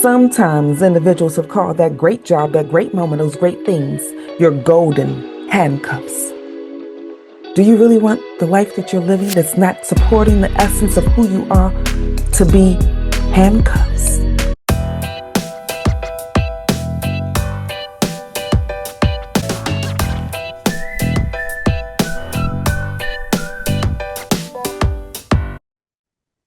Sometimes individuals have called that great job, that great moment, those great things, your golden handcuffs. Do you really want the life that you're living that's not supporting the essence of who you are to be handcuffs?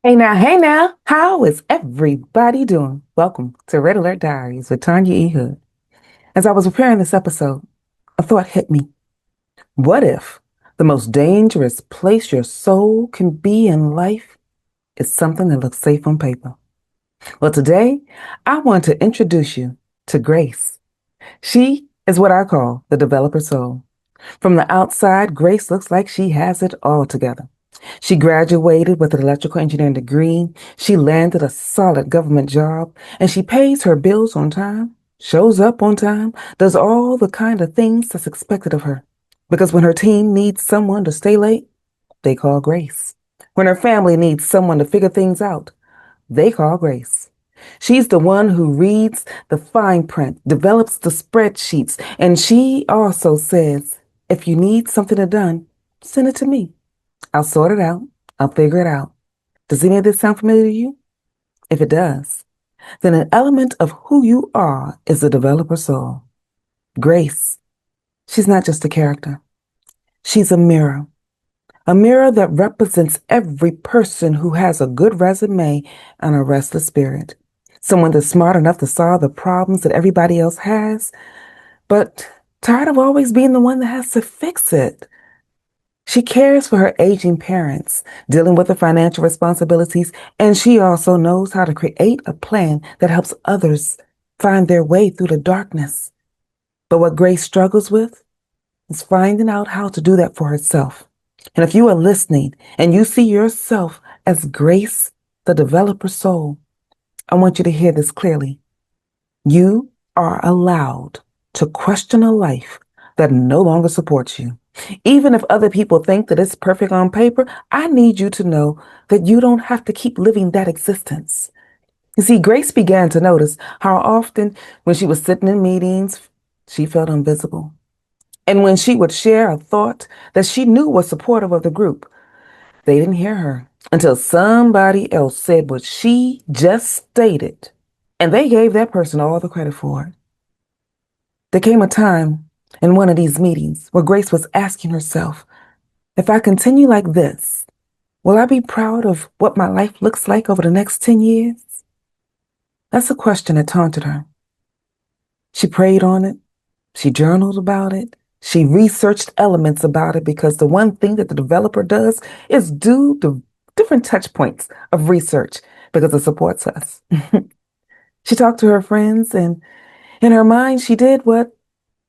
Hey now, how is everybody doing? Welcome to Red Alert Diaries with Tanya E. As I was preparing this episode, a thought hit me. What if the most dangerous place your soul can be in life is something that looks safe on paper? Well, today, I want to introduce you to Grace. She is what I call the developer soul. From the outside, Grace looks like she has it all together. She graduated with an electrical engineering degree. She landed a solid government job, and she pays her bills on time, shows up on time, does all the kind of things that's expected of her. Because when her team needs someone to stay late, they call Grace. When her family needs someone to figure things out, they call Grace. She's the one who reads the fine print, develops the spreadsheets, and she also says, if you need something done, send it to me. I'll sort it out. I'll figure it out. Does any of this sound familiar to you? If it does, then an element of who you are is the developer soul. Grace, she's not just a character. She's a mirror that represents every person who has a good resume and a restless spirit. Someone that's smart enough to solve the problems that everybody else has, but tired of always being the one that has to fix it. She cares for her aging parents, dealing with the financial responsibilities, and she also knows how to create a plan that helps others find their way through the darkness. But what Grace struggles with is finding out how to do that for herself. And if you are listening and you see yourself as Grace, the developer soul, I want you to hear this clearly. You are allowed to question a life that no longer supports you. Even if other people think that it's perfect on paper, I need you to know that you don't have to keep living that existence. You see, Grace began to notice how often when she was sitting in meetings, she felt invisible. And when she would share a thought that she knew was supportive of the group, they didn't hear her until somebody else said what she just stated, and they gave that person all the credit for it. There came a time in one of these meetings where Grace was asking herself, if I continue like this, will I be proud of what my life looks like over the next 10 years? That's a question that taunted her. She prayed on it. She journaled about it. She researched elements about it because the one thing that the developer does is do the different touch points of research because it supports us. She talked to her friends, and in her mind, she did what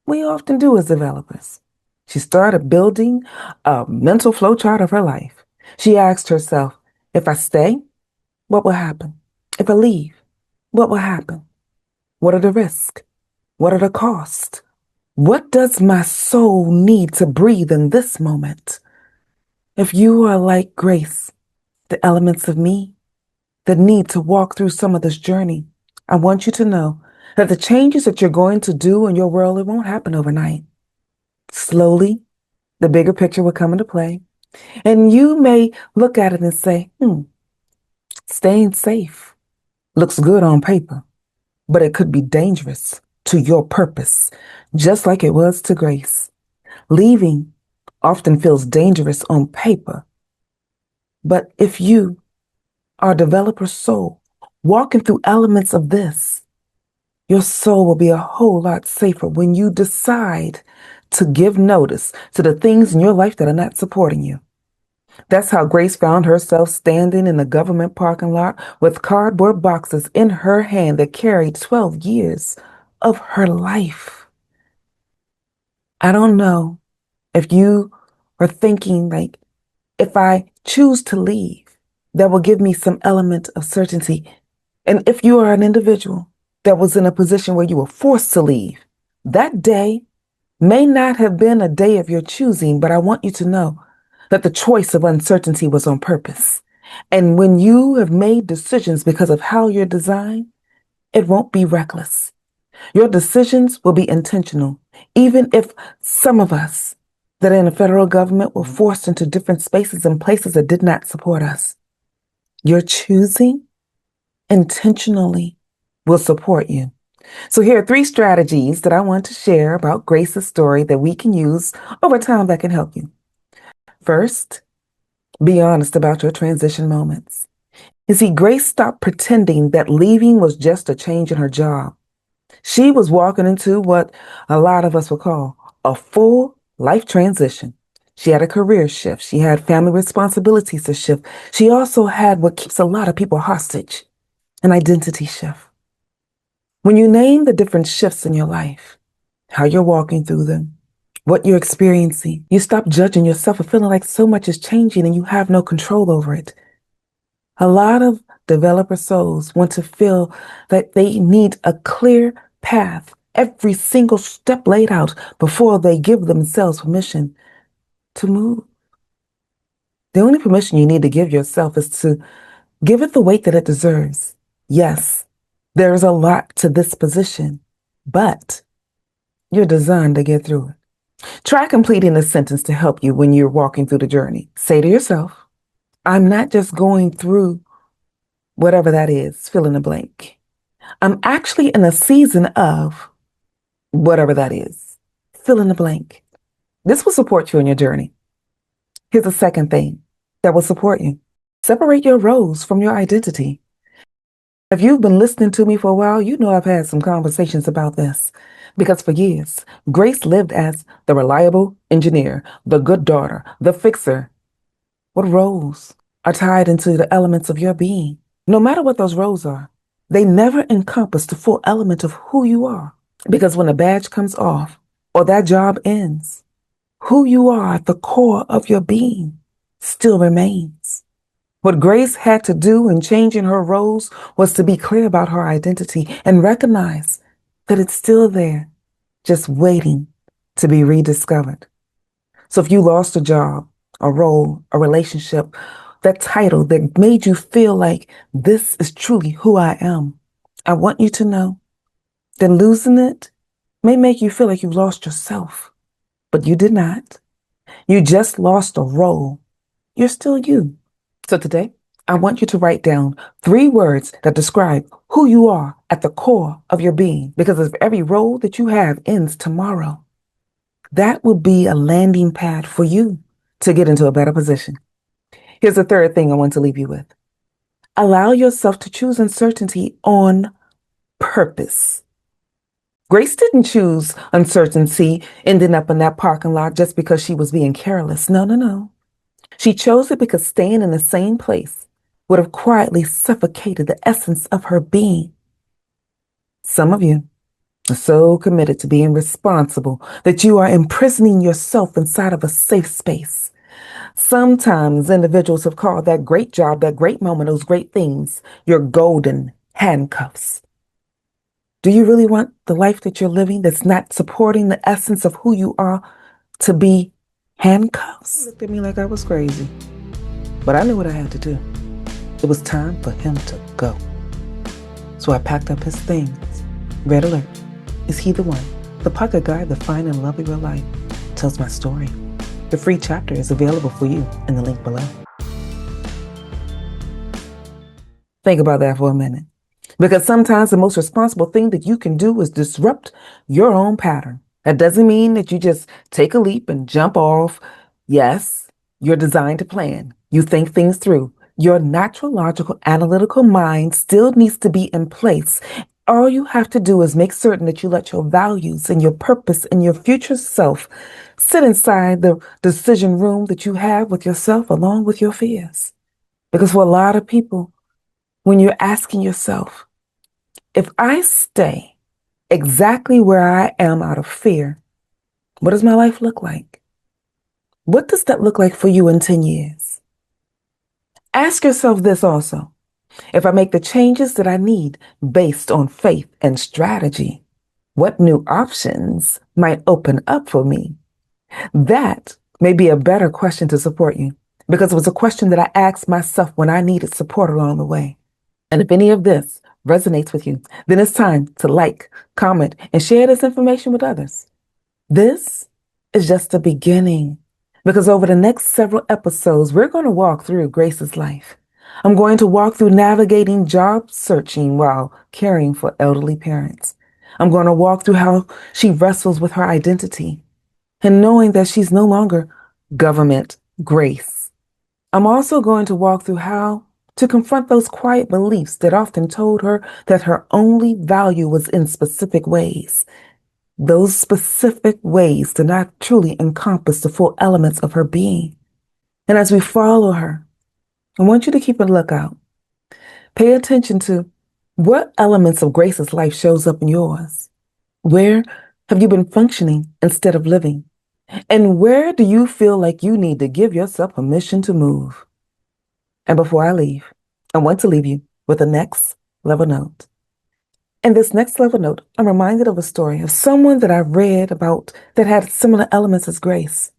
we often do as developers. She started building a mental flowchart of her life. She asked herself, if I stay, what will happen? If I leave, what will happen? What are the risks? What are the costs? What does my soul need to breathe in this moment? If you are like Grace, the elements of me that need to walk through some of this journey, I want you to know that the changes that you're going to do in your world, it won't happen overnight. Slowly, the bigger picture will come into play. And you may look at it and say, staying safe looks good on paper, but it could be dangerous to your purpose, just like it was to Grace. Leaving often feels dangerous on paper. But if you are a developer soul, walking through elements of this, your soul will be a whole lot safer when you decide to give notice to the things in your life that are not supporting you. That's how Grace found herself standing in the government parking lot with cardboard boxes in her hand that carried 12 years of her life. I don't know if you are thinking like, if I choose to leave, that will give me some element of certainty. And if you are an individual that was in a position where you were forced to leave, that day may not have been a day of your choosing, but I want you to know that the choice of uncertainty was on purpose. And when you have made decisions because of how you're designed, It won't be reckless. Your decisions will be intentional, even if some of us that are in the federal government were forced into different spaces and places that did not support us. Your choosing intentionally will support you. So here are 3 strategies that I want to share about Grace's story that we can use over time that can help you. First, be honest about your transition moments. You see, Grace stopped pretending that leaving was just a change in her job. She was walking into what a lot of us would call a full life transition. She had a career shift. She had family responsibilities to shift. She also had what keeps a lot of people hostage, an identity shift. When you name the different shifts in your life, how you're walking through them, what you're experiencing, you stop judging yourself and feeling like so much is changing and you have no control over it. A lot of developer souls want to feel that they need a clear path, every single step laid out before they give themselves permission to move. The only permission you need to give yourself is to give it the weight that it deserves. Yes, there is a lot to this position, but you're designed to get through it. Try completing a sentence to help you when you're walking through the journey. Say to yourself, I'm not just going through whatever that is, fill in the blank. I'm actually in a season of whatever that is, fill in the blank. This will support you in your journey. Here's a second thing that will support you. Separate your roles from your identity. If you've been listening to me for a while, you know I've had some conversations about this. Because for years, Grace lived as the reliable engineer, the good daughter, the fixer. What roles are tied into the elements of your being? No matter what those roles are, they never encompass the full element of who you are. Because when a badge comes off or that job ends, who you are at the core of your being still remains. What Grace had to do in changing her roles was to be clear about her identity and recognize that it's still there, just waiting to be rediscovered. So if you lost a job, a role, a relationship, that title that made you feel like this is truly who I am, I want you to know that losing it may make you feel like you've lost yourself, but you did not. You just lost a role. You're still you. So today, I want you to write down 3 words that describe who you are at the core of your being, because if every role that you have ends tomorrow, that will be a landing pad for you to get into a better position. Here's the third thing I want to leave you with. Allow yourself to choose uncertainty on purpose. Grace didn't choose uncertainty ending up in that parking lot just because she was being careless. No, no, no. She chose it because staying in the same place would have quietly suffocated the essence of her being. Some of you are so committed to being responsible that you are imprisoning yourself inside of a safe space. Sometimes individuals have called that great job, that great moment, those great things, your golden handcuffs. Do you really want the life that you're living that's not supporting the essence of who you are to be handcuffs? He looked at me like I was crazy, but I knew what I had to do. It was time for him to go. So I packed up his things. Red Alert. Is he the one? The pocket guide, the find and love of your life, tells my story. The free chapter is available for you in the link below. Think about that for a minute. Because sometimes the most responsible thing that you can do is disrupt your own pattern. That doesn't mean that you just take a leap and jump off. Yes, you're designed to plan. You think things through. Your natural, logical, analytical mind still needs to be in place. All you have to do is make certain that you let your values and your purpose and your future self sit inside the decision room that you have with yourself along with your fears. Because for a lot of people, when you're asking yourself, if I stay exactly where I am out of fear, what does my life look like? What does that look like for you in 10 years? Ask yourself this also. If I make the changes that I need based on faith and strategy, what new options might open up for me? That may be a better question to support you, because it was a question that I asked myself when I needed support along the way. And if any of this resonates with you, then it's time to like, comment, and share this information with others. This is just the beginning because over the next several episodes, we're going to walk through Grace's life. I'm going to walk through navigating job searching while caring for elderly parents. I'm going to walk through how she wrestles with her identity and knowing that she's no longer government Grace. I'm also going to walk through how to confront those quiet beliefs that often told her that her only value was in specific ways. Those specific ways do not truly encompass the full elements of her being. And as we follow her, I want you to keep a lookout. Pay attention to what elements of Grace's life shows up in yours. Where have you been functioning instead of living? And where do you feel like you need to give yourself permission to move? And before I leave, I want to leave you with a next level note. In this next level note, I'm reminded of a story of someone that I read about that had similar elements as Grace.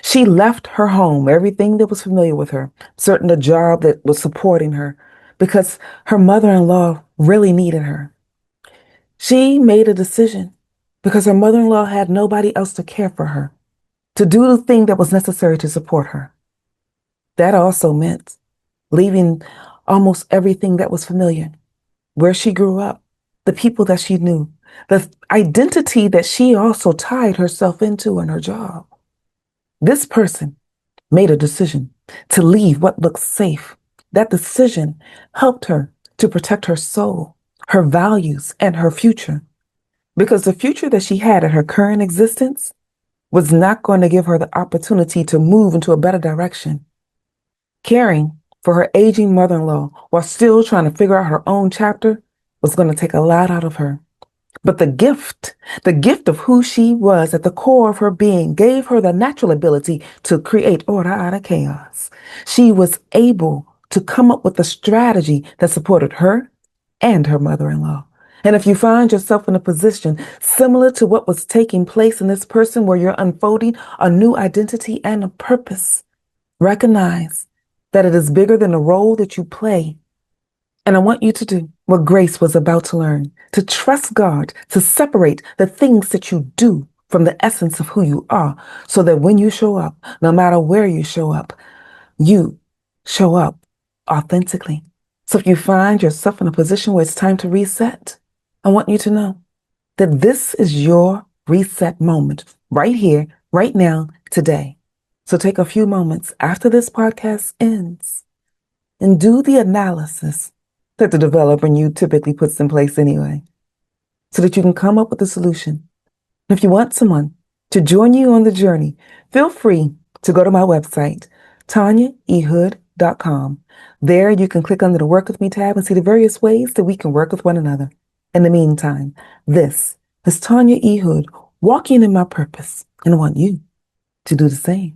She left her home, everything that was familiar with her, certain a job that was supporting her, because her mother-in-law really needed her. She made a decision because her mother-in-law had nobody else to care for her, to do the thing that was necessary to support her. That also meant leaving almost everything that was familiar, where she grew up, the people that she knew, the identity that she also tied herself into in her job. This person made a decision to leave what looked safe. That decision helped her to protect her soul, her values, and her future. Because the future that she had in her current existence was not going to give her the opportunity to move into a better direction. Caring for her aging mother-in-law while still trying to figure out her own chapter was going to take a lot out of her. But the gift of who she was at the core of her being gave her the natural ability to create order out of chaos. She was able to come up with a strategy that supported her and her mother-in-law. And if you find yourself in a position similar to what was taking place in this person where you're unfolding a new identity and a purpose, recognize that it is bigger than the role that you play. And I want you to do what Grace was about to learn, to trust God, to separate the things that you do from the essence of who you are, so that when you show up, no matter where you show up authentically. So if you find yourself in a position where it's time to reset, I want you to know that this is your reset moment right here, right now, today. So take a few moments after this podcast ends and do the analysis that the developer in you typically puts in place anyway, so that you can come up with a solution. And if you want someone to join you on the journey, feel free to go to my website, tanyaehood.com. There you can click under the Work With Me tab and see the various ways that we can work with one another. In the meantime, this is Tanya E. Hood walking in my purpose, and I want you to do the same.